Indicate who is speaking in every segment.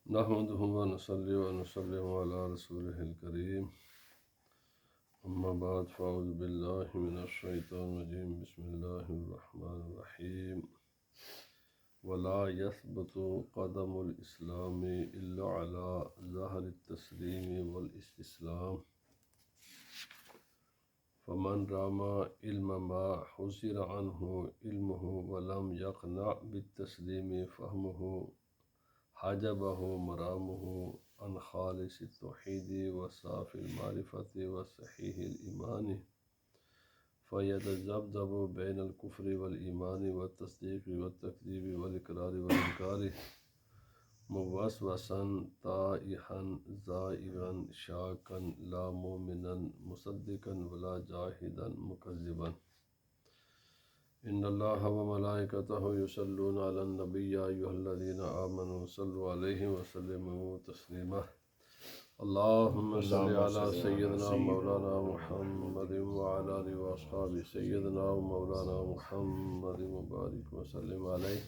Speaker 1: نحمدہ و نصلی و نسلم علی رسولہ الکریم اما بعد فاعوذ باللہ من الشیطان الرجیم بسم اللہ الرحمن الرحیم ولا يثبت قدم الاسلام الا على ظہر التسلیم والاستسلام فمن رام علم ما حذر عنہ علمہ ولم یقنع بالتسلیم فہمہ حجبہ مرامہ عن خالص التوحید و صاف المعرفت و صحیح الایمان فیتذبذب بین الکفر والایمان والتصدیق والتکذیب والاقرار والانکار موسوسا تائہا زائغا شاکا لا مومنا مصدقا ولا جاہدا مکذبا ان اللہ و ملائکتہ یصلون علی النبی یا ایھا الذین آمنوا صلوا علیہ وسلموا تسلیما اللہم صل علی سیدنا مولانا محمد وعلی آلہ واصحابہ سیدنا مولانا محمد مبارک وسلم علیہ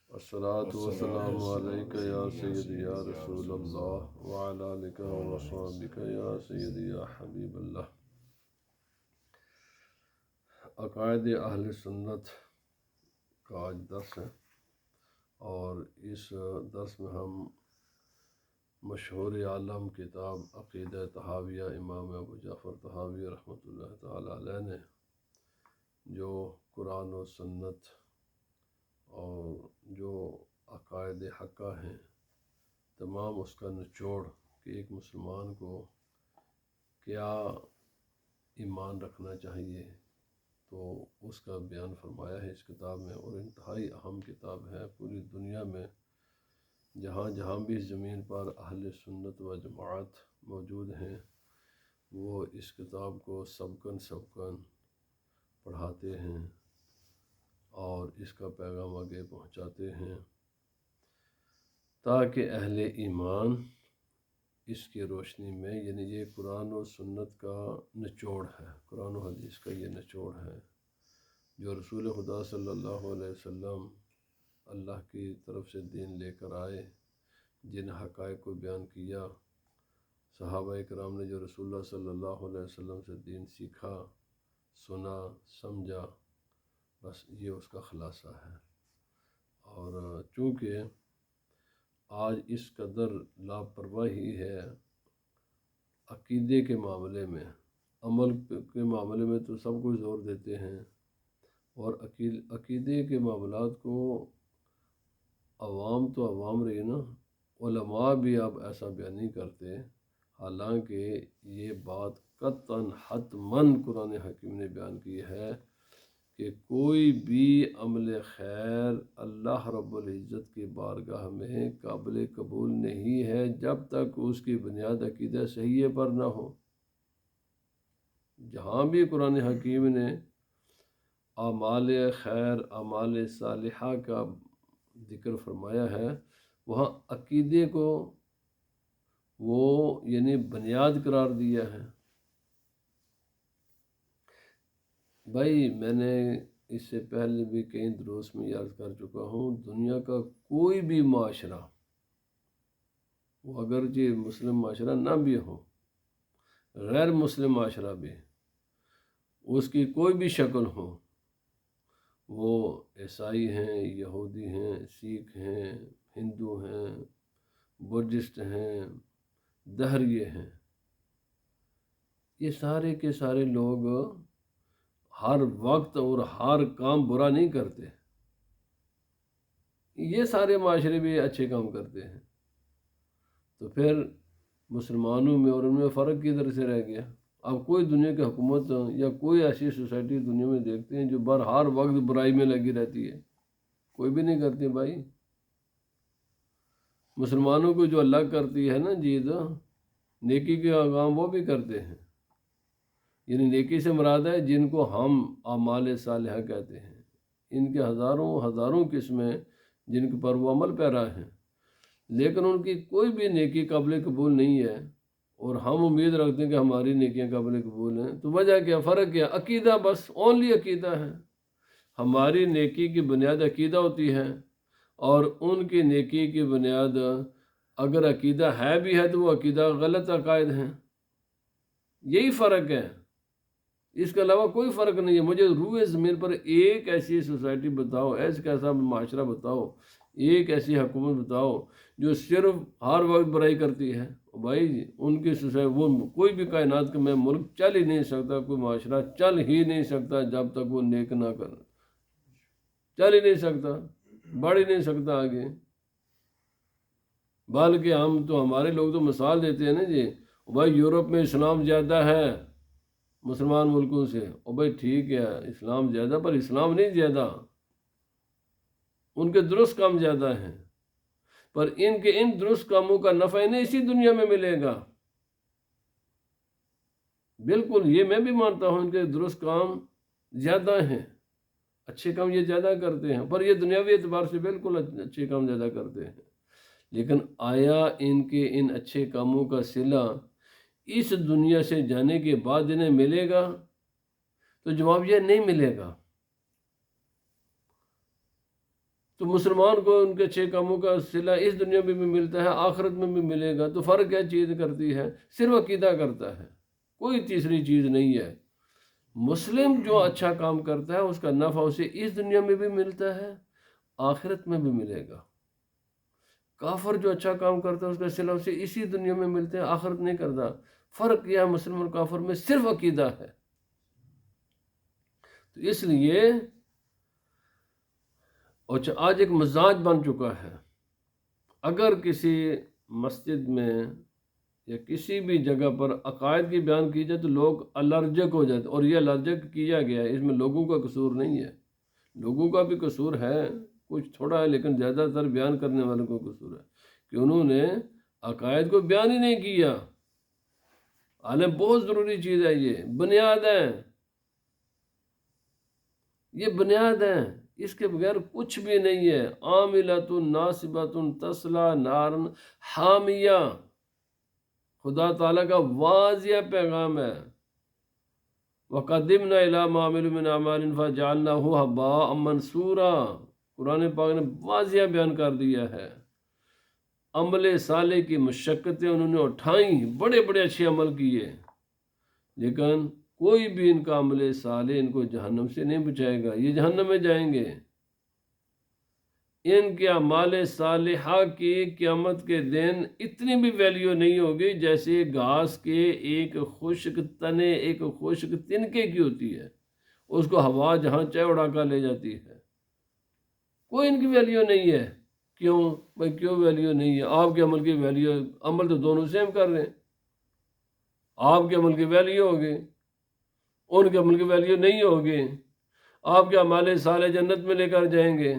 Speaker 1: والصلاة والسلام علیک یا سیدی یا رسول اللہ وعلی آلک واصحابک یا سیدی یا حبیب اللہ۔ عقائد اہل سنت کا آج درس ہے اور اس درس میں ہم مشہور عالم کتاب عقیدہ طحاویہ امام ابو جعفر طحاوی رحمۃ اللہ تعالیٰ علیہ نے جو قرآن و سنت اور جو عقائد حقہ ہیں تمام اس کا نچوڑ کہ ایک مسلمان کو کیا ایمان رکھنا چاہیے تو اس کا بیان فرمایا ہے اس کتاب میں، اور انتہائی اہم کتاب ہے۔ پوری دنیا میں جہاں جہاں بھی زمین پر اہل سنت و جماعت موجود ہیں وہ اس کتاب کو سبقاً پڑھاتے ہیں اور اس کا پیغام آگے پہنچاتے ہیں تاکہ اہل ایمان اس کی روشنی میں، یعنی یہ قرآن و سنت کا نچوڑ ہے، قرآن و حدیث کا یہ نچوڑ ہے جو رسول خدا صلی اللہ علیہ وسلم اللہ کی طرف سے دین لے کر آئے، جن حقائق کو بیان کیا، صحابہ کرام نے جو رسول اللہ صلی اللہ علیہ وسلم سے دین سیکھا، سنا، سمجھا، بس یہ اس کا خلاصہ ہے۔ اور چونکہ آج اس قدر لاپرواہی ہے عقیدے کے معاملے میں، عمل کے معاملے میں تو سب کچھ زور دیتے ہیں، اور عقیدے کے معاملات کو عوام تو عوام رہی نا، علماء بھی اب ایسا بیان نہیں کرتے، حالانکہ یہ بات قطعاً حتماً قرآن حکیم نے بیان کی ہے کہ کوئی بھی عمل خیر اللہ رب العزت کی بارگاہ میں قابل قبول نہیں ہے جب تک اس کی بنیاد عقیدہ صحیح پر نہ ہو۔ جہاں بھی قرآن حکیم نے اعمال خیر، اعمال صالحہ کا ذکر فرمایا ہے، وہاں عقیدے کو وہ یعنی بنیاد قرار دیا ہے۔ بھائی میں نے اس سے پہلے بھی کئی دروس میں یاد کر چکا ہوں، دنیا کا کوئی بھی معاشرہ، وہ اگرچہ مسلم معاشرہ نہ بھی ہو، غیر مسلم معاشرہ بھی، اس کی کوئی بھی شکل ہو، وہ عیسائی ہیں، یہودی ہیں، سکھ ہیں، ہندو ہیں، بدھسٹ ہیں، دہریے ہیں، یہ سارے کے سارے لوگ ہر وقت اور ہر کام برا نہیں کرتے، یہ سارے معاشرے بھی اچھے کام کرتے ہیں، تو پھر مسلمانوں میں اور ان میں فرق کدھر سے رہ گیا؟ اب کوئی دنیا کی حکومت یا کوئی ایسی سوسائٹی دنیا میں دیکھتے ہیں جو ہر وقت برائی میں لگی رہتی ہے؟ کوئی بھی نہیں کرتی بھائی۔ مسلمانوں کو جو اللہ کرتی ہے نا جیت، نیکی کے کام وہ بھی کرتے ہیں، یعنی نیکی سے مراد ہے جن کو ہم اعمال صالحہ کہتے ہیں، ان کے ہزاروں قسمیں جن کے پر وہ عمل پیرا ہیں، لیکن ان کی کوئی بھی نیکی قابل قبول نہیں ہے، اور ہم امید رکھتے ہیں کہ ہماری نیکیاں قابل قبول ہیں۔ تو وجہ کیا، فرق کیا؟ عقیدہ، بس اونلی عقیدہ ہے۔ ہماری نیکی کی بنیاد عقیدہ ہوتی ہے اور ان کی نیکی کی بنیاد اگر عقیدہ ہے بھی ہے تو وہ عقیدہ غلط عقائد ہیں، یہی فرق ہے، اس کے علاوہ کوئی فرق نہیں ہے۔ مجھے روئے زمین پر ایک ایسی سوسائٹی بتاؤ، ایسا معاشرہ بتاؤ، ایک ایسی حکومت بتاؤ جو صرف ہر وقت برائی کرتی ہے۔ بھائی ان کی سوسائٹی، وہ کوئی بھی کائنات میں ملک چل ہی نہیں سکتا، کوئی معاشرہ چل ہی نہیں سکتا جب تک وہ نیک نہ کر، چل ہی نہیں سکتا، بڑھ ہی نہیں سکتا آگے۔ بلکہ ہمارے لوگ تو مثال دیتے ہیں نا جی، بھائی یورپ میں اسلام زیادہ ہے مسلمان ملکوں سے، اور بھائی ٹھیک ہے اسلام زیادہ، پر اسلام نہیں زیادہ، ان کے درست کام زیادہ ہیں، پر ان درست کاموں کا نفع انہیں اسی دنیا میں ملے گا۔ بالکل، یہ میں بھی مانتا ہوں ان کے درست کام زیادہ ہیں، اچھے کام یہ زیادہ کرتے ہیں، پر یہ دنیاوی اعتبار سے بالکل اچھے کام زیادہ کرتے ہیں۔ لیکن آیا ان اچھے کاموں کا صلہ اس دنیا سے جانے کے بعد انہیں ملے گا؟ تو جواب یہ نہیں ملے گا۔ تو مسلمان کو ان کے اچھے کاموں کا صلہ اس دنیا میں بھی ملتا ہے، آخرت میں بھی ملے گا، تو فرق کیا چیز کرتی ہے؟ صرف عقیدہ کرتا ہے، کوئی تیسری چیز نہیں ہے۔ مسلم جو اچھا کام کرتا ہے اس کا نفع اسے اس دنیا میں بھی ملتا ہے، آخرت میں بھی ملے گا۔ کافر جو اچھا کام کرتا ہے اس کا صلہ اسے اسی دنیا میں ملتے ہیں، آخرت نہیں کرتا۔ فرق کیا ہے مسلم اور کافر میں؟ صرف عقیدہ ہے۔ تو اس لیے آج ایک مزاج بن چکا ہے، اگر کسی مسجد میں یا کسی بھی جگہ پر عقائد کی بیان کی جائے تو لوگ الرجک ہو جاتے، اور یہ الرجک کیا گیا ہے، اس میں لوگوں کا قصور نہیں ہے، لوگوں کا بھی قصور ہے، کچھ تھوڑا ہے، لیکن زیادہ تر بیان کرنے والوں کو قصور ہے کہ انہوں نے عقائد کو بیان ہی نہیں کیا۔ عالم بہت ضروری چیز ہے، یہ بنیاد ہے، یہ بنیاد ہے، اس کے بغیر کچھ بھی نہیں ہے۔ عاملۃ ناصبۃ تصلی نارا حامیہ، خدا تعالیٰ کا واضح پیغام ہے۔ وَقَدِّمْنَا إِلَىٰ مَا عَمِلُوا مِنْ أَعْمَالٍ فَجَعَلْنَاهُ هَبَاءً مَنْثُورًا، قرآن پاک نے واضح بیان کر دیا ہے۔ عمل صالح کی مشقتیں انہوں نے اٹھائیں، بڑے بڑے اچھے عمل کیے، لیکن کوئی بھی ان کا عمل صالح ان کو جہنم سے نہیں بچائے گا، یہ جہنم میں جائیں گے۔ ان کے اعمال صالحہ کی قیامت کے دن اتنی بھی ویلیو نہیں ہوگی جیسے گھاس کے ایک خشک تنے، ایک خشک تنکے کی ہوتی ہے، اس کو ہوا جہاں چاہے اڑا کر لے جاتی ہے، کوئی ان کی ویلیو نہیں ہے۔ کیوں بھائی، کیوں ویلیو نہیں ہے؟ آپ کے عمل کی ویلیو، عمل تو دونوں سیم کر رہے ہیں، آپ کے عمل کی ویلیو ہوگی، ان کے عمل کی ویلیو نہیں ہوگی۔ آپ کے اعمال صالح جنت میں لے کر جائیں گے،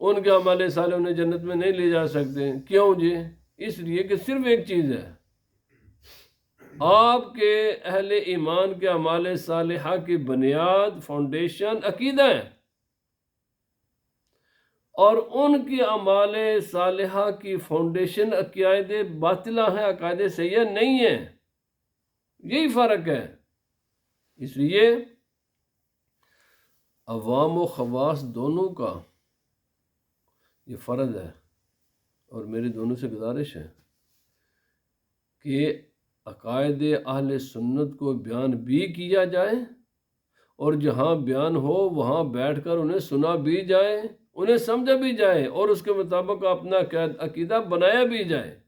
Speaker 1: ان کے اعمال صالح انہیں جنت میں نہیں لے جا سکتے۔ کیوں جی؟ اس لیے کہ صرف ایک چیز ہے، آپ کے اہل ایمان کے اعمال صالحہ کی بنیاد، فاؤنڈیشن عقیدہ ہے، اور ان کی اعمال صالحہ کی فاؤنڈیشن عقائد باطلہ ہیں، عقائد صحیحہ نہیں ہے، یہی فرق ہے۔ اس لیے عوام و خواص دونوں کا یہ فرض ہے، اور میری دونوں سے گزارش ہے کہ عقائد اہل سنت کو بیان بھی کیا جائے، اور جہاں بیان ہو وہاں بیٹھ کر انہیں سنا بھی جائے، انہیں سمجھا بھی جائے، اور اس کے مطابق اپنا عقیدہ بنایا بھی جائے۔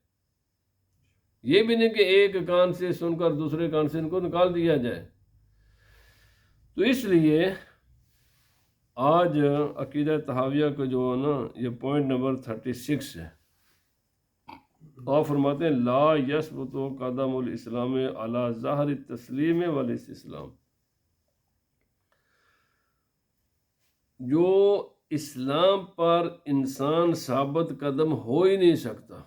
Speaker 1: یہ بھی نہیں کہ ایک کان سے سن کر دوسرے کان سے ان کو نکال دیا جائے۔ تو اس لیے آج عقیدہ تحاویہ کا جو ہے نا، یہ پوائنٹ نمبر 36 ہے۔ آپ فرماتے ہیں لا یثبت قدم الاسلام علی ظاہر التسلیم والاستسلام، جو اسلام پر انسان ثابت قدم ہو ہی نہیں سکتا،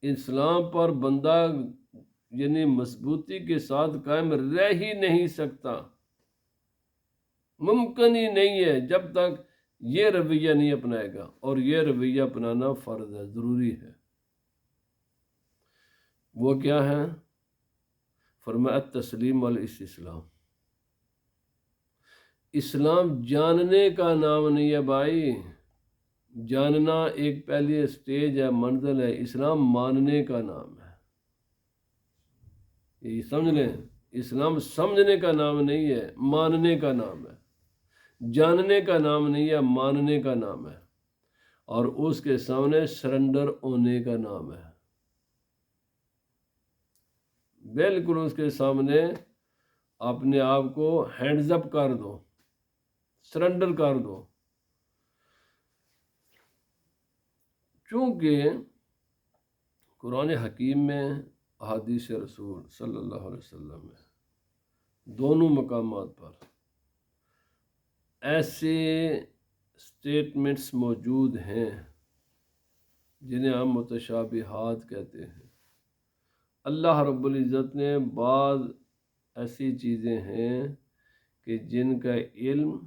Speaker 1: اسلام پر بندہ یعنی مضبوطی کے ساتھ قائم رہ ہی نہیں سکتا، ممکن ہی نہیں ہے جب تک یہ رویہ نہیں اپنائے گا، اور یہ رویہ اپنانا فرض ہے، ضروری ہے۔ وہ کیا ہے؟ فرمایا تسلیم والاستسلام۔ اسلام جاننے کا نام نہیں ہے بھائی، جاننا ایک پہلی سٹیج ہے، منزل ہے۔ اسلام ماننے کا نام ہے، یہ سمجھ لیں، اسلام سمجھنے کا نام نہیں ہے، ماننے کا نام ہے۔ جاننے کا نام نہیں ہے، ماننے کا نام ہے، اور اس کے سامنے سرنڈر ہونے کا نام ہے۔ بالکل اس کے سامنے اپنے آپ کو ہینڈز اپ کر دو، سرنڈر کر دو۔ چونکہ قرآن حکیم میں، احادیث رسول صلی اللہ علیہ وسلم میں دونوں مقامات پر ایسے سٹیٹمنٹس موجود ہیں جنہیں ہم متشابہات کہتے ہیں۔ اللہ رب العزت نے بعض ایسی چیزیں ہیں کہ جن کا علم،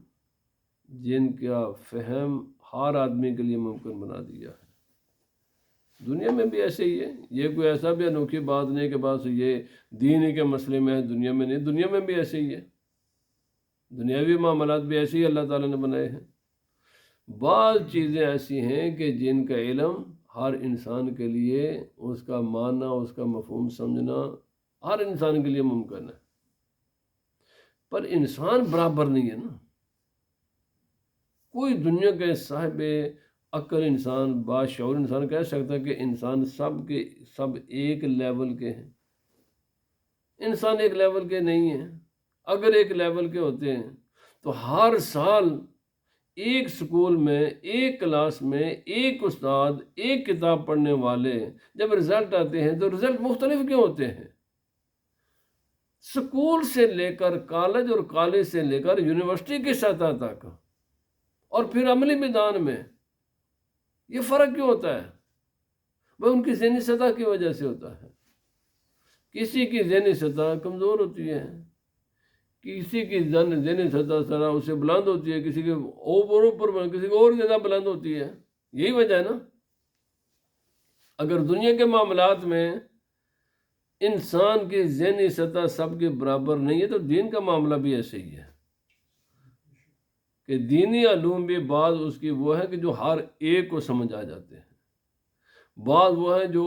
Speaker 1: جن کا فہم ہر آدمی کے لیے ممکن بنا دیا ہے۔ دنیا میں بھی ایسے ہی ہے، یہ کوئی ایسا بھی انوکھی بات نہیں کہ بس یہ دین کے مسئلے میں ہے، دنیا میں نہیں، دنیا میں بھی ایسے ہی ہے۔ دنیاوی معاملات بھی ایسے ہی اللہ تعالیٰ نے بنائے ہیں۔ بعض چیزیں ایسی ہیں کہ جن کا علم ہر انسان کے لیے، اس کا معنی، اس کا مفہوم سمجھنا ہر انسان کے لیے ممکن ہے، پر انسان برابر نہیں ہے نا۔ کوئی دنیا کے صاحب عقل انسان، باشعور انسان کہہ سکتا ہے کہ انسان سب کے سب ایک لیول کے ہیں؟ انسان ایک لیول کے نہیں ہیں۔ اگر ایک لیول کے ہوتے ہیں تو ہر سال ایک سکول میں، ایک کلاس میں، ایک استاد، ایک کتاب پڑھنے والے جب رزلٹ آتے ہیں تو رزلٹ مختلف کیوں ہوتے ہیں؟ سکول سے لے کر کالج اور کالج سے لے کر یونیورسٹی کی سطح تک اور پھر عملی میدان میں یہ فرق کیوں ہوتا ہے؟ وہ ان کی ذہنی سطح کی وجہ سے ہوتا ہے۔ کسی کی ذہنی سطح کمزور ہوتی ہے، کسی کی ذہنی سطح ذرا اس سے بلند ہوتی ہے، کسی کے اوپر کسی کو اور زیادہ بلند ہوتی ہے۔ یہی وجہ ہے نا۔ اگر دنیا کے معاملات میں انسان کی ذہنی سطح سب کے برابر نہیں ہے تو دین کا معاملہ بھی ایسے ہی ہے کہ دینی علوم بھی بعض اس کی وہ ہے کہ جو ہر ایک کو سمجھ آ جاتے ہیں، بعض وہ ہیں جو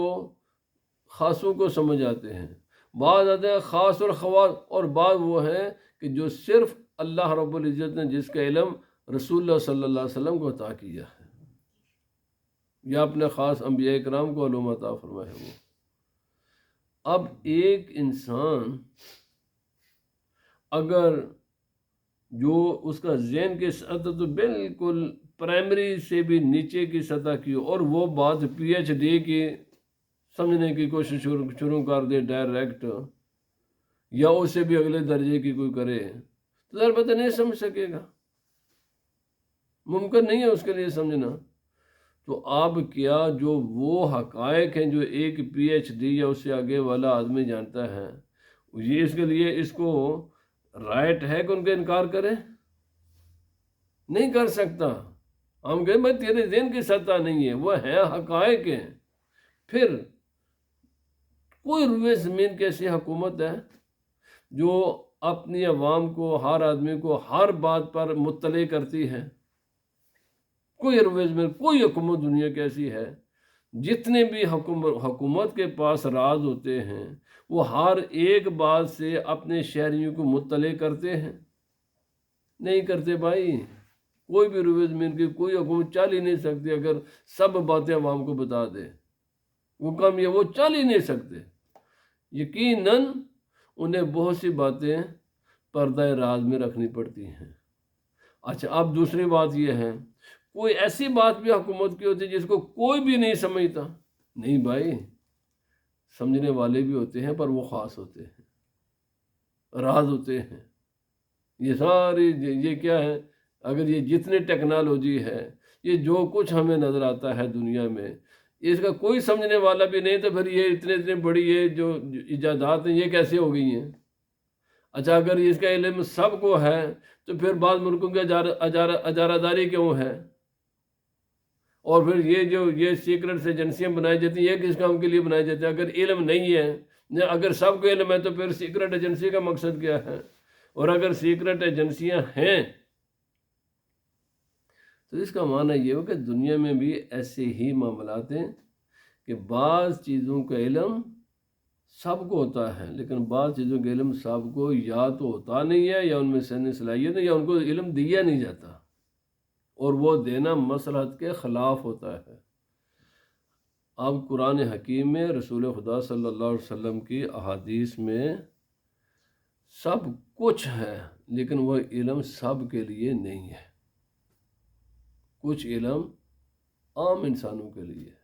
Speaker 1: خاصوں کو سمجھ آتے ہیں، بعض آتے ہیں خاص اور خواص، اور بعض وہ ہیں کہ جو صرف اللہ رب العزت نے جس کا علم رسول اللہ صلی اللہ علیہ وسلم کو عطا کیا ہے، یا اپنے خاص انبیاء اکرام کو علوم عطا فرمائے وہ۔ اب ایک انسان اگر جو اس کا ذہن کی سطح تو بالکل پرائمری سے بھی نیچے کی سطح کی، اور وہ بات پی ایچ ڈی کی سمجھنے کی کوشش شروع کر دے ڈائریکٹ، یا اسے بھی اگلے درجے کی کوئی کرے تو ذرا پتہ نہیں سمجھ سکے گا، ممکن نہیں ہے اس کے لیے سمجھنا۔ تو اب کیا جو وہ حقائق ہیں جو ایک پی ایچ ڈی یا اس سے آگے والا آدمی جانتا ہے، یہ اس کے لیے اس کو رائٹ ہے کہ ان کا انکار کرے؟ نہیں کر سکتا۔ ہم کہیں بھائی تیرے ذہن کی سطح نہیں ہے، وہ ہے حقائق ہیں۔ پھر کوئی روئے زمین کی ایسی حکومت ہے جو اپنی عوام کو، ہر آدمی کو ہر بات پر مطلع کرتی ہے؟ کوئی روئے زمین، کوئی حکومت دنیا کی ایسی ہے؟ جتنے بھی حکومت کے پاس راز ہوتے ہیں وہ ہر ایک بات سے اپنے شہریوں کو مطلع کرتے ہیں؟ نہیں کرتے بھائی۔ کوئی بھی روئے زمین کی کوئی حکومت چل ہی نہیں سکتی اگر سب باتیں عوام کو بتا دے، وہ کام یہ وہ چل ہی نہیں سکتے۔ یقیناً انہیں بہت سی باتیں پردہ راز میں رکھنی پڑتی ہیں۔ اچھا، اب دوسری بات یہ ہے، کوئی ایسی بات بھی حکومت کی ہوتی ہے جس کو کوئی بھی نہیں سمجھتا؟ نہیں بھائی، سمجھنے والے بھی ہوتے ہیں پر وہ خاص ہوتے ہیں، راز ہوتے ہیں۔ یہ ساری یہ کیا ہے، اگر یہ جتنی ٹیکنالوجی ہے، یہ جو کچھ ہمیں نظر آتا ہے دنیا میں، اس کا کوئی سمجھنے والا بھی نہیں، تو پھر یہ اتنے بڑی یہ جو ایجادات ہیں یہ کیسے ہو گئی ہیں؟ اچھا، اگر اس کا علم سب کو ہے تو پھر بعض ملکوں کی اجارہ داری کیوں ہے؟ اور پھر یہ سیکرٹس ایجنسیاں بنائی جاتی ہیں، یہ کس کام کے لیے بنائی جاتی ہیں؟ اگر علم نہیں ہے، اگر سب کو علم ہے تو پھر سیکرٹ ایجنسی کا مقصد کیا ہے؟ اور اگر سیکرٹ ایجنسیاں ہیں تو اس کا معنی یہ ہو کہ دنیا میں بھی ایسے ہی معاملات ہیں کہ بعض چیزوں کا علم سب کو ہوتا ہے، لیکن بعض چیزوں کا علم سب کو یا تو ہوتا نہیں ہے، یا ان میں سن صلاحیت ہے، یا ان کو علم دیا نہیں جاتا، اور وہ دینا مصلحت کے خلاف ہوتا ہے۔ اب قرآن حکیم میں رسول خدا صلی اللہ علیہ وسلم کی احادیث میں سب کچھ ہے، لیکن وہ علم سب کے لیے نہیں ہے۔ کچھ علم عام انسانوں کے لیے ہے،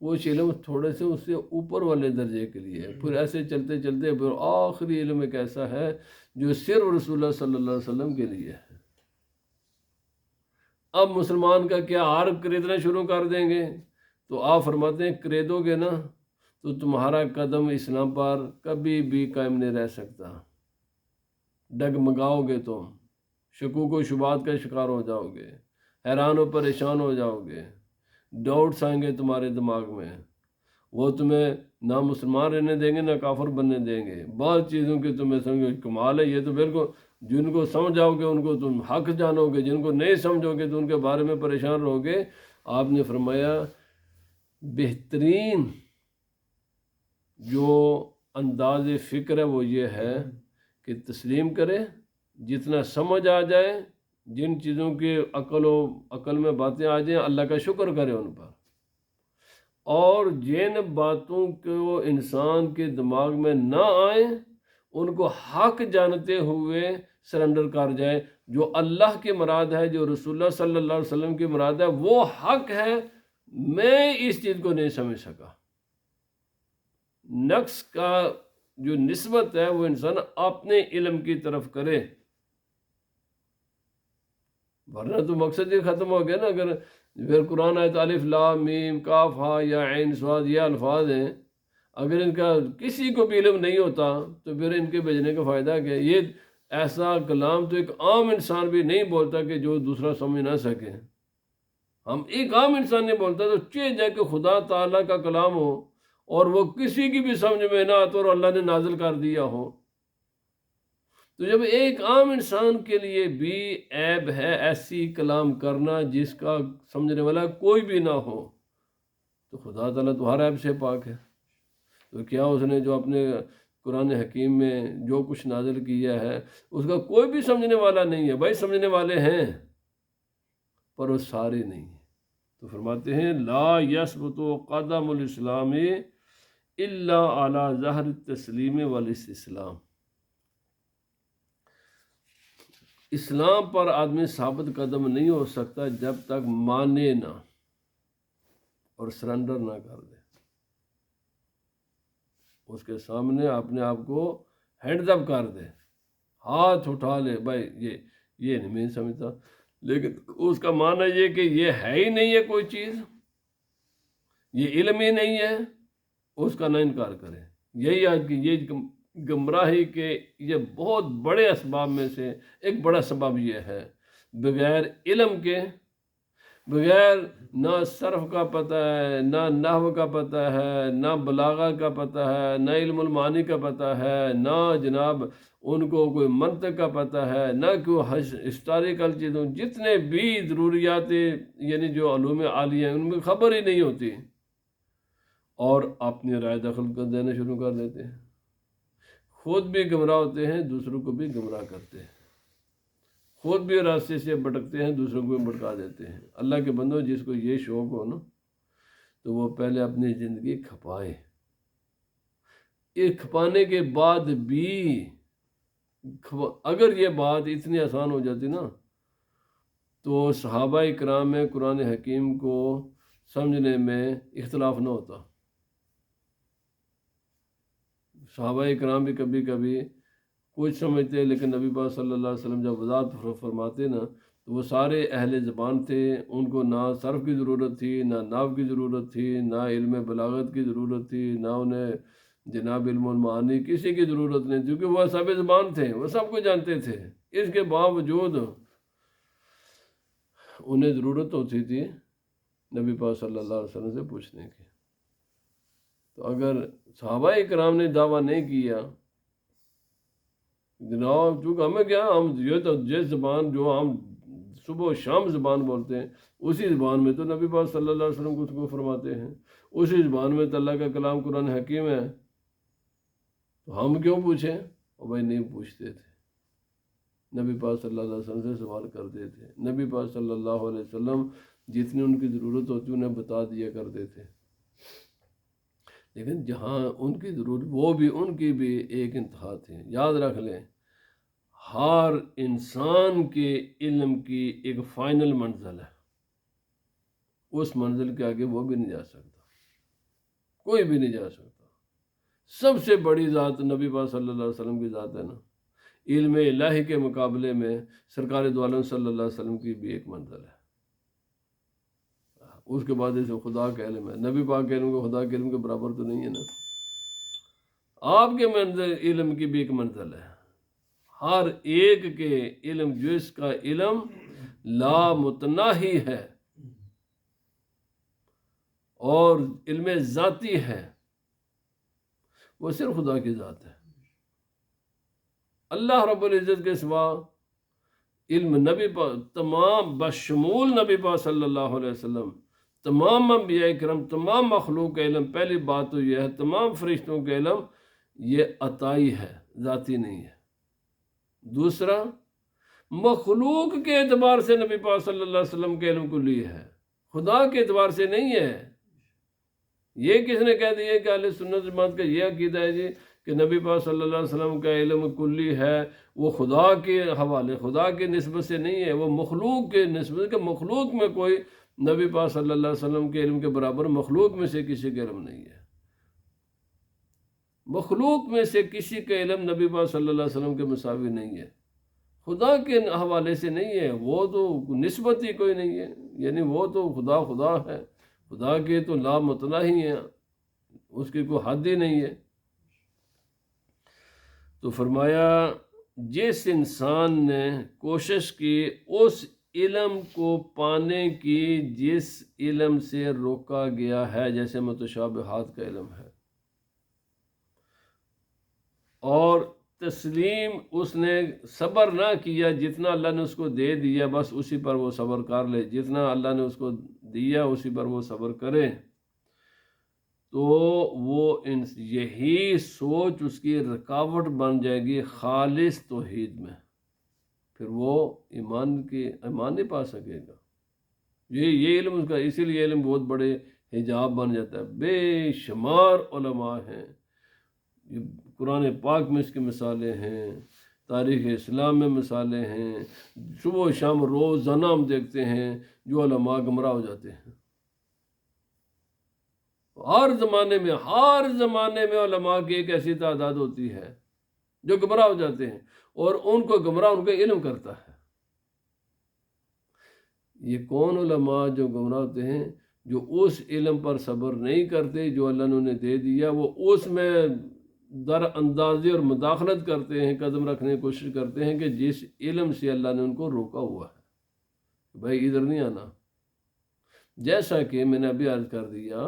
Speaker 1: کچھ علم تھوڑے سے اس سے اوپر والے درجے کے لیے ہے، پھر ایسے چلتے چلتے پھر آخری علم ایک ایسا ہے جو صرف رسول اللہ صلی اللہ علیہ وسلم کے لیے ہے۔ اب مسلمان کا کیا عرب خریدنا شروع کر دیں گے؟ تو آپ فرماتے ہیں خریدو گے نا تو تمہارا قدم اسلام پر کبھی بھی قائم نہیں رہ سکتا، ڈگمگاؤ گے، تم شکوک و شبہات کا شکار ہو جاؤ گے، حیران و پریشان ہو جاؤ گے، ڈاؤٹس آئیں گے تمہارے دماغ میں، وہ تمہیں نہ مسلمان رہنے دیں گے نہ کافر بننے دیں گے، بعض چیزوں کی تمہیں سمجھو کمال ہے، یہ تو بالکل جن کو سمجھاؤ گے ان کو تم حق جانو گے، جن کو نہیں سمجھو گے تو ان کے بارے میں پریشان رہو گے۔ آپ نے فرمایا بہترین جو انداز فکر ہے وہ یہ ہے کہ تسلیم کرے، جتنا سمجھ آ جائے، جن چیزوں کی عقل میں باتیں آ جائیں اللہ کا شکر کرے ان پر، اور جن باتوں کو انسان کے دماغ میں نہ آئیں ان کو حق جانتے ہوئے سرنڈر کر جائے۔ جو اللہ کی مراد ہے، جو رسول اللہ صلی اللہ علیہ وسلم کی مراد ہے وہ حق ہے، میں اس چیز کو نہیں سمجھ سکا۔ نقص کا جو نسبت ہے وہ انسان اپنے علم کی طرف کرے، ورنہ تو مقصد ہی ختم ہو گیا نا۔ اگر پھر قرآن آئے تو الف لام میم کاف ہا یا عین صاد یہ الفاظ ہیں، اگر ان کا کسی کو بھی علم نہیں ہوتا تو پھر ان کے بھیجنے کا فائدہ کیا؟ یہ ایسا کلام تو ایک عام انسان بھی نہیں بولتا کہ جو دوسرا سمجھ نہ سکے۔ ہم ایک عام انسان نہیں بولتا تو چاہے جائے کہ خدا تعالیٰ کا کلام ہو اور وہ کسی کی بھی سمجھ میں نہ آتا اور اللہ نے نازل کر دیا ہو، تو جب ایک عام انسان کے لیے بھی عیب ہے ایسی کلام کرنا جس کا سمجھنے والا کوئی بھی نہ ہو، تو خدا تعالیٰ تو ہر عیب سے پاک ہے۔ تو کیا اس نے جو اپنے قرآن حکیم میں جو کچھ نازل کیا ہے اس کا کوئی بھی سمجھنے والا نہیں ہے؟ بھائی سمجھنے والے ہیں پر وہ سارے نہیں ہیں۔ تو فرماتے ہیں لا یثبت قدم الاسلام الا علی ظہر التسلیم والاستسلام، اسلام پر آدمی ثابت قدم نہیں ہو سکتا جب تک مانے نہ اور سرنڈر نہ کر دے، اس کے سامنے اپنے آپ کو ہینڈز اپ کر دے، ہاتھ اٹھا لے، بھائی یہ نہیں میں سمجھتا، لیکن اس کا معنی یہ کہ یہ ہے ہی نہیں ہے کوئی چیز، یہ علم ہی نہیں ہے، اس کا نہ انکار کرے۔ یہی آج کی یہ گمراہی کے یہ بہت بڑے اسباب میں سے ایک بڑا سبب یہ ہے، بغیر علم کے، بغیر نہ صرف کا پتہ ہے، نہ نحو کا پتہ ہے، نہ بلاغہ کا پتہ ہے، نہ علم المعانی کا پتہ ہے، نہ جناب ان کو کوئی منطق کا پتہ ہے، نہ کوئی ہسٹوریکل چیزوں، جتنے بھی ضروریات یعنی جو علوم عالیہ ہیں ان میں خبر ہی نہیں ہوتی، اور اپنی رائے دخل کر دینا شروع کر دیتے ہیں، خود بھی گمراہ ہوتے ہیں، دوسروں کو بھی گمراہ کرتے ہیں، خود بھی راستے سے بھٹکتے ہیں، دوسروں کو بھی بھٹکا دیتے ہیں۔ اللہ کے بندوں جس کو یہ شوق ہو نا تو وہ پہلے اپنی زندگی کھپائے، یہ کھپانے کے بعد بھی اگر یہ بات اتنی آسان ہو جاتی نا تو صحابہ کرام میں قرآن حکیم کو سمجھنے میں اختلاف نہ ہوتا۔ صحابہ کرام بھی کبھی کبھی کچھ سمجھتے، لیکن نبی پاک صلی اللہ علیہ وسلم جب وضاحت فرماتے نا تو وہ سارے اہل زبان تھے، ان کو نہ صرف کی ضرورت تھی، نہ نحو کی ضرورت تھی، نہ علم بلاغت کی ضرورت تھی، نہ انہیں جناب علم المعانی کسی کی ضرورت نہیں، کیونکہ وہ سب زبان تھے، وہ سب کو جانتے تھے۔ اس کے باوجود انہیں ضرورت ہوتی تھی نبی پاک صلی اللہ علیہ وسلم سے پوچھنے کی۔ تو اگر صحابہ کرام نے دعویٰ نہیں کیا جناب، چونکہ ہمیں کیا، ہم یہ تو جس زبان جو ہم صبح و شام زبان بولتے ہیں، اسی زبان میں تو نبی پاک صلی اللہ علیہ وسلم کو فرماتے ہیں، اسی زبان میں تو اللہ کا کلام قرآن حکیم ہے، تو ہم کیوں پوچھیں؟ اور بھائی نہیں پوچھتے تھے، نبی پاک صلی اللہ علیہ وسلم سے سوال کرتے تھے، نبی پاک صلی اللہ علیہ وسلم جتنی ان کی ضرورت ہوتی انہیں بتا دیا کرتے تھے، لیکن جہاں ان کی ضرورت وہ بھی ان کی بھی ایک انتہا تھی۔ یاد رکھ لیں، ہر انسان کے علم کی ایک فائنل منزل ہے، اس منزل کے آگے وہ بھی نہیں جا سکتا، کوئی بھی نہیں جا سکتا۔ سب سے بڑی ذات نبی پاک صلی اللہ علیہ وسلم کی ذات ہے نا، علم الہی کے مقابلے میں سرکار دو عالم صلی اللہ علیہ وسلم کی بھی ایک منزل ہے۔ اس کے بعد اسے خدا کا علم ہے، نبی پاک کے علم کو خدا کے علم کے برابر تو نہیں ہے نا۔ آپ کے منزل علم کی بھی ایک منزل ہے، ہر ایک کے علم، جس کا علم لامتناہی ہے اور علم ذاتی ہے، وہ صرف خدا کی ذات ہے۔ اللہ رب العزت کے سوا علم نبی پاک تمام بشمول نبی پاک صلی اللہ علیہ وسلم، تمام انبیاء کرام، تمام مخلوق کا علم، پہلی بات تو یہ ہے تمام فرشتوں کا علم یہ عطائی ہے، ذاتی نہیں ہے۔ دوسرا، مخلوق کے اعتبار سے نبی پاک صلی اللہ علیہ وسلم کے علم کلی ہے، خدا کے اعتبار سے نہیں ہے۔ یہ کس نے کہہ دیا کہ اہل سنت جماعت کا یہ عقیدہ ہے جی کہ نبی پاک صلی اللہ علیہ وسلم کا علم کلی ہے، وہ خدا کے حوالے، خدا کے نسبت سے نہیں ہے، وہ مخلوق کے نسبت، کہ مخلوق میں کوئی نبی پاک صلی اللہ علیہ وسلم کے علم کے برابر مخلوق میں سے کسی کا علم نہیں ہے۔ مخلوق میں سے کسی کا علم نبی پاک صلی اللہ علیہ وسلم کے مساوی نہیں ہے، خدا کے حوالے سے نہیں ہے، وہ تو نسبت ہی کوئی نہیں ہے، یعنی وہ تو خدا ہے، خدا کے تو لامتناہی ہیں، اس کی کوئی حد ہی نہیں ہے۔ تو فرمایا جس انسان نے کوشش کی اس علم کو پانے کی جس علم سے روکا گیا ہے، جیسے متشابہات کا علم ہے، اور تسلیم اس نے صبر نہ کیا، جتنا اللہ نے اس کو دے دیا بس اسی پر وہ صبر کر لے، جتنا اللہ نے اس کو دیا اسی پر وہ صبر کرے، تو وہ یہی سوچ اس کی رکاوٹ بن جائے گی خالص توحید میں، پھر وہ ایمان نہیں پا سکے گا۔ یہ علم اس کا، اسی لیے علم بہت بڑے حجاب بن جاتا ہے۔ بے شمار علماء ہیں، قرآن پاک میں اس کی مثالیں ہیں، تاریخ اسلام میں مثالیں ہیں، صبح و شام روزانہ ہم دیکھتے ہیں جو علماء گمراہ ہو جاتے ہیں۔ ہر زمانے میں علماء کی ایک ایسی تعداد ہوتی ہے جو گمراہ ہو جاتے ہیں، اور ان کو گمراہ ان کا علم کرتا ہے۔ یہ کون علماء جو گمراہ ہوتے ہیں؟ جو اس علم پر صبر نہیں کرتے جو اللہ نے انہیں دے دیا، وہ اس میں در اندازی اور مداخلت کرتے ہیں، قدم رکھنے کی کوشش کرتے ہیں کہ جس علم سے اللہ نے ان کو روکا ہوا ہے، بھائی ادھر نہیں آنا۔ جیسا کہ میں نے ابھی عرض کر دیا،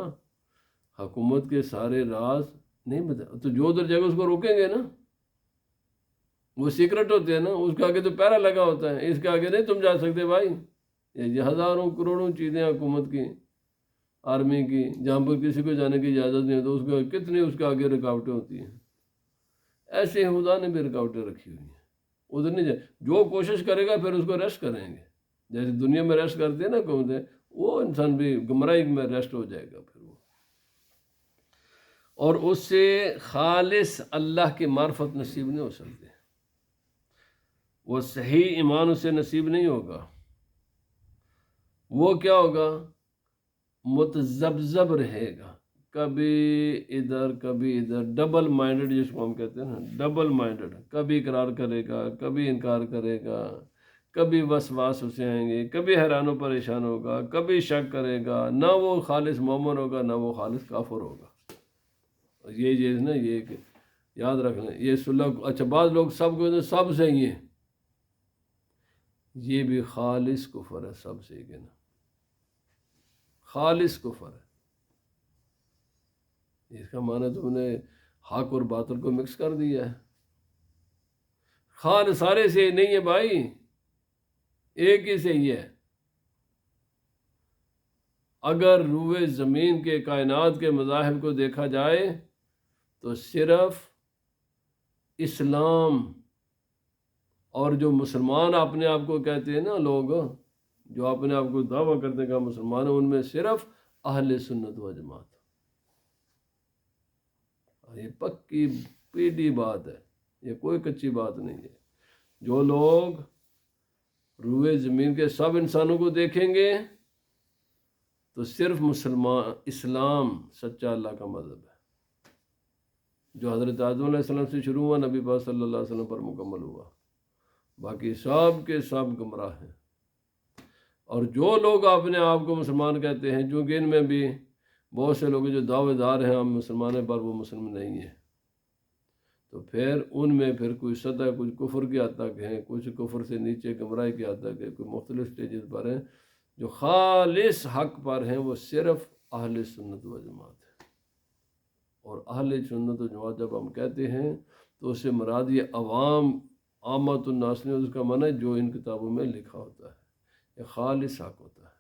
Speaker 1: حکومت کے سارے راز نہیں بتا، تو جو ادھر جگہ اس کو روکیں گے نا، وہ سیکرٹ ہوتے ہیں نا، اس کے آگے تو پہرا لگا ہوتا ہے، اس کے آگے نہیں تم جا سکتے بھائی۔ یہ ہزاروں کروڑوں چیزیں حکومت کی، آرمی کی، جہاں پر کسی کو جانے کی اجازت نہیں ہے، تو اس کو کتنی اس کے آگے رکاوٹیں ہوتی ہیں۔ ایسے خدا نے بھی رکاوٹیں رکھی ہوئی ہیں، ادھر نہیں جائے۔ جو کوشش کرے گا پھر اس کو ریسٹ کریں گے، جیسے دنیا میں ریسٹ کرتے ہیں نا حکومتیں، وہ انسان بھی گمراہی میں ریسٹ ہو جائے گا پھر وہ، اور اس سے خالص اللہ کی معرفت نصیب نہیں ہو سکتی، وہ صحیح ایمان اسے نصیب نہیں ہوگا۔ وہ کیا ہوگا؟ متذبذب رہے گا، کبھی ادھر کبھی ادھر، ڈبل مائنڈڈ جس کو ہم کہتے ہیں نا، ڈبل مائنڈڈ، کبھی اقرار کرے گا، کبھی انکار کرے گا، کبھی وسواس اسے آئیں گے، کبھی حیران و پریشان ہوگا، کبھی شک کرے گا، نہ وہ خالص مومن ہوگا نہ وہ خالص کافر ہوگا۔ یہ چیز نا، یہ کہ یاد رکھ لیں، یہ سلوک، اچھا بعض لوگ سب کو سب صحیح ہیں، یہ بھی خالص کفر ہے، سب صحیح کہنا خالص کفر ہے۔ اس کا معنی تم نے حق اور باطل کو مکس کر دیا ہے۔ خالص سارے سے نہیں ہے بھائی، ایک ہی صحیح ہے۔ اگر روئے زمین کے کائنات کے مذاہب کو دیکھا جائے تو صرف اسلام اور جو مسلمان اپنے آپ کو کہتے ہیں نا، لوگ جو اپنے آپ کو دعویٰ کرتے ہیں کہ مسلمان ہیں، ان میں صرف اہل سنت و جماعت، یہ پکی پیڈی بات ہے، یہ کوئی کچی بات نہیں ہے۔ جو لوگ روئے زمین کے سب انسانوں کو دیکھیں گے تو صرف مسلمان اسلام سچا اللہ کا مذہب ہے، جو حضرت آدم علیہ السلام سے شروع ہوا، نبی پاک صلی اللہ علیہ وسلم پر مکمل ہوا، باقی سب کے سب گمراہ ہیں۔ اور جو لوگ اپنے آپ کو مسلمان کہتے ہیں، چونکہ ان میں بھی بہت سے لوگ جو دعوے دار ہیں ہم مسلمان ہیں، پر وہ مسلم نہیں ہیں، تو پھر ان میں پھر کوئی سطح کچھ کفر کی حد تک ہیں، کچھ کفر سے نیچے گمراہی کی حد تک ہے، کوئی مختلف سٹیجز پر ہیں۔ جو خالص حق پر ہیں وہ صرف اہل سنت و جماعت ہے۔ اور اہل سنت و جماعت جب ہم کہتے ہیں تو اس سے مراد یہ عوام عامت الناس نے، اس کا معنی ہے جو ان کتابوں میں لکھا ہوتا ہے، یہ خالص حق ہوتا ہے۔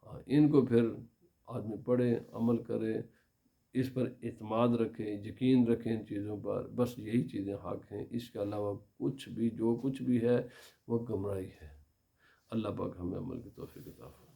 Speaker 1: ہاں، ان کو پھر آدمی پڑھے، عمل کرے، اس پر اعتماد رکھیں، یقین رکھیں ان چیزوں پر، بس یہی چیزیں حق ہیں، اس کے علاوہ کچھ بھی جو کچھ بھی ہے وہ گمراہی ہے۔ اللہ پاک ہمیں عمل کی توفیق عطا فرمائے۔